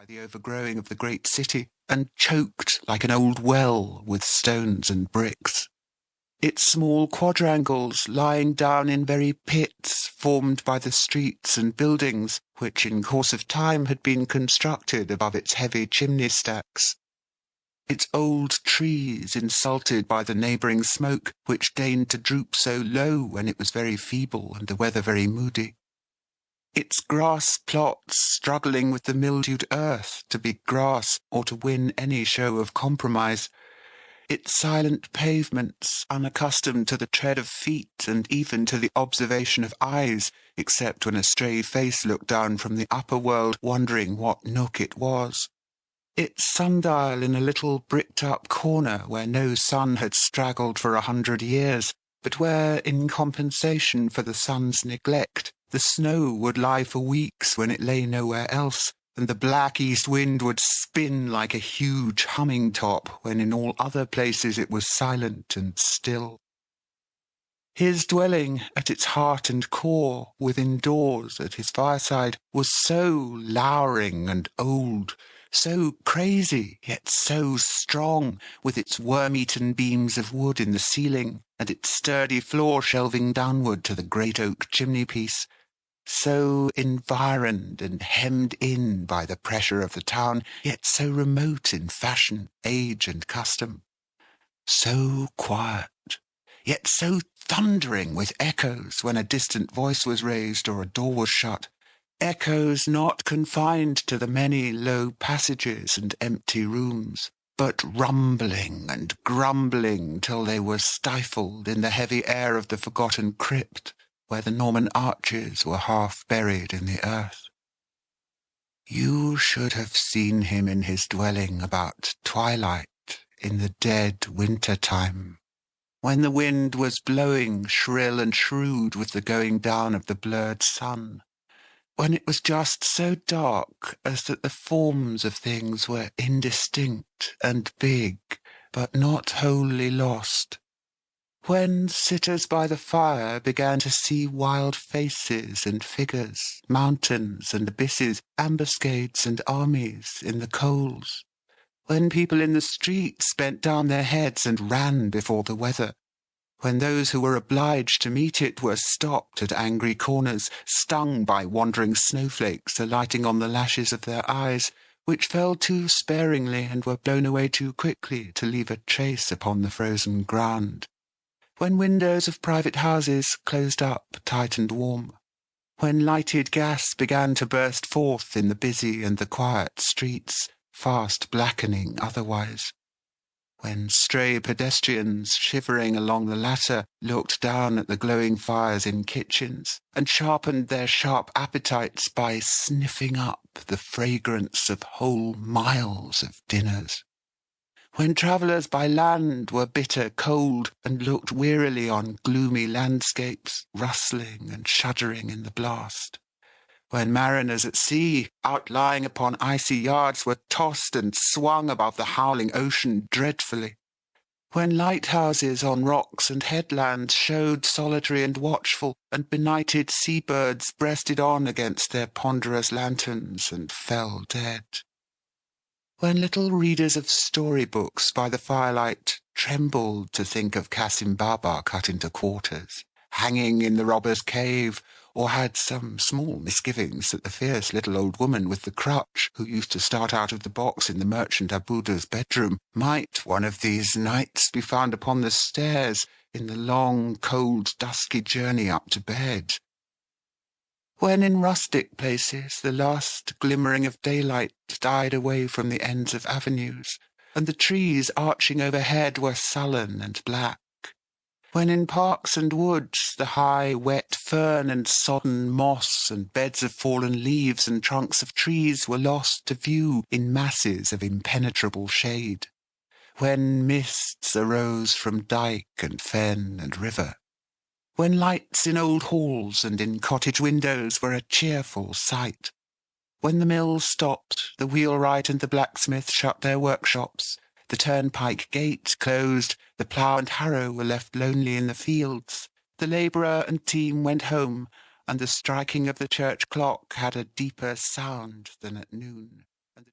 by the overgrowing of the great city, and choked like an old well with stones and bricks. Its small quadrangles lying down in very pits formed by the streets and buildings, which in course of time had been constructed above its heavy chimney stacks. Its old trees insulted by the neighbouring smoke, which deigned to droop so low when it was very feeble and the weather very moody. Its grass plots struggling with the mildewed earth to be grass or to win any show of compromise. Its silent pavements, unaccustomed to the tread of feet and even to the observation of eyes, except when a stray face looked down from the upper world, wondering what nook it was. Its sundial in a little bricked-up corner where no sun had straggled for 100 years, but where, in compensation for the sun's neglect, the snow would lie for weeks when it lay nowhere else, and the black east wind would spin like a huge humming top when in all other places it was silent and still. His dwelling, at its heart and core, within doors at his fireside, was so lowering and old, so crazy, yet so strong, with its worm-eaten beams of wood in the ceiling, and its sturdy floor shelving downward to the great oak chimney-piece, so environed and hemmed in by the pressure of the town, yet so remote in fashion, age, and custom. So quiet, yet so thundering with echoes when a distant voice was raised or a door was shut, echoes not confined to the many low passages and empty rooms, but rumbling and grumbling till they were stifled in the heavy air of the forgotten crypt, where the Norman arches were half buried in the earth. You should have seen him in his dwelling about twilight in the dead winter time, when the wind was blowing shrill and shrewd with the going down of the blurred sun, when it was just so dark as that the forms of things were indistinct and big, but not wholly lost, when sitters by the fire began to see wild faces and figures, mountains and abysses, ambuscades and armies in the coals, when people in the streets bent down their heads and ran before the weather, when those who were obliged to meet it were stopped at angry corners, stung by wandering snowflakes alighting on the lashes of their eyes, which fell too sparingly and were blown away too quickly to leave a trace upon the frozen ground, when windows of private houses closed up tight and warm, when lighted gas began to burst forth in the busy and the quiet streets, fast blackening otherwise, when stray pedestrians shivering along the latter looked down at the glowing fires in kitchens and sharpened their sharp appetites by sniffing up the fragrance of whole miles of dinners, when travellers by land were bitter cold and looked wearily on gloomy landscapes rustling and shuddering in the blast, when mariners at sea, outlying upon icy yards, were tossed and swung above the howling ocean dreadfully, when lighthouses on rocks and headlands showed solitary and watchful, and benighted seabirds breasted on against their ponderous lanterns and fell dead, when little readers of storybooks by the firelight trembled to think of Cassim Baba cut into quarters, hanging in the robber's cave, or had some small misgivings that the fierce little old woman with the crutch, who used to start out of the box in the merchant Abuda's bedroom, might one of these nights be found upon the stairs in the long, cold, dusky journey up to bed, when in rustic places the last glimmering of daylight died away from the ends of avenues, and the trees arching overhead were sullen and black, when in parks and woods the high, wet fern and sodden moss and beds of fallen leaves and trunks of trees were lost to view in masses of impenetrable shade, when mists arose from dyke and fen and river, when lights in old halls and in cottage windows were a cheerful sight, when the mill stopped, the wheelwright and the blacksmith shut their workshops, the turnpike gate closed, the plough and harrow were left lonely in the fields, the labourer and team went home, and the striking of the church clock had a deeper sound than at noon.